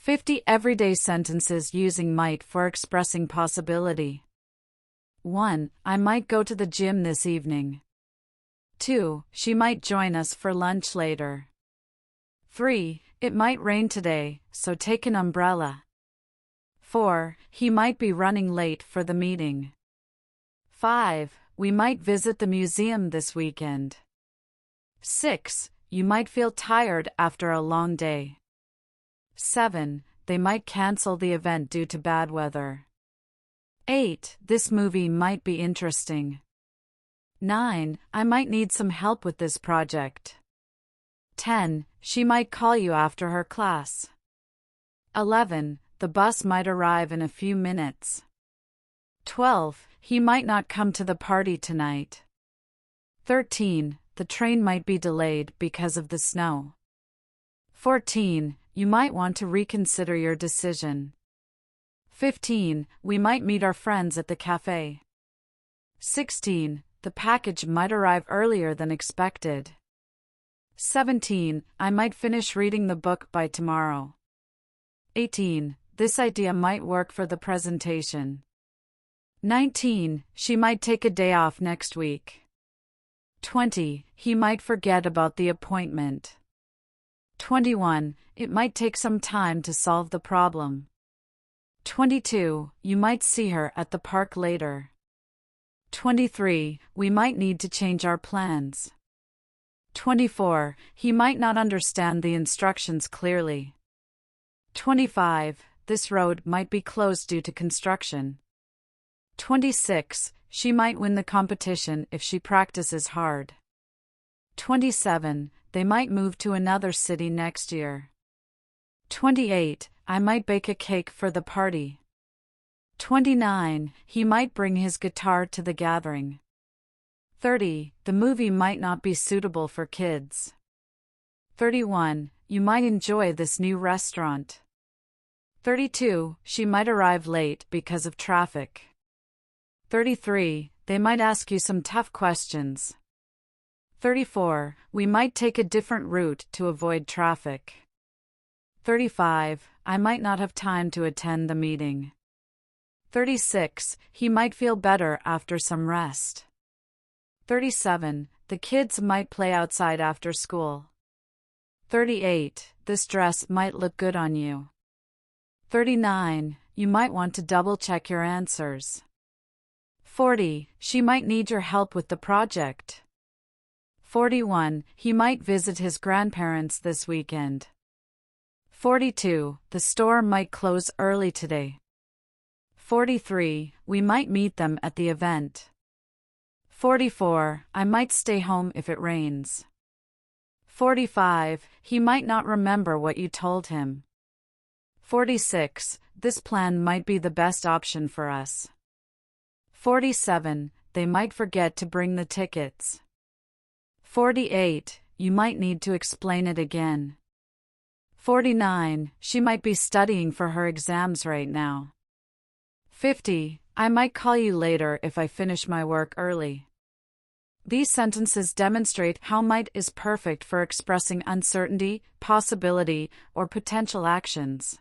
50 everyday sentences using might for expressing possibility. 1. I might go to the gym this evening. 2. She might join us for lunch later. 3. It might rain today, so take an umbrella. 4. He might be running late for the meeting. 5. We might visit the museum this weekend. 6. You might feel tired after a long day. 7. They might cancel the event due to bad weather. 8. This movie might be interesting. 9. I might need some help with this project. 10. She might call you after her class. 11. The bus might arrive in a few minutes. 12. He might not come to the party tonight. 13. The train might be delayed because of the snow. 14. You might want to reconsider your decision. 15. We might meet our friends at the cafe. 16. The package might arrive earlier than expected. 17. I might finish reading the book by tomorrow. 18. This idea might work for the presentation. 19. She might take a day off next week. 20. He might forget about the appointment. 21. It might take some time to solve the problem. 22. You might see her at the park later. 23. We might need to change our plans. 24. He might not understand the instructions clearly. 25. This road might be closed due to construction. 26. She might win the competition if she practices hard. 27. They might move to another city next year. 28. I might bake a cake for the party. 29. He might bring his guitar to the gathering. 30. The movie might not be suitable for kids. 31. You might enjoy this new restaurant. 32. She might arrive late because of traffic. 33. They might ask you some tough questions. 34. We might take a different route to avoid traffic. 35. I might not have time to attend the meeting. 36. He might feel better after some rest. 37. The kids might play outside after school. 38. This dress might look good on you. 39. You might want to double-check your answers. 40. She might need your help with the project. 41. He might visit his grandparents this weekend. 42. The store might close early today. 43. We might meet them at the event. 44. I might stay home if it rains. 45. He might not remember what you told him. 46. This plan might be the best option for us. 47. They might forget to bring the tickets. 48. You might need to explain it again. 49. She might be studying for her exams right now. 50. I might call you later if I finish my work early. These sentences demonstrate how might is perfect for expressing uncertainty, possibility, or potential actions.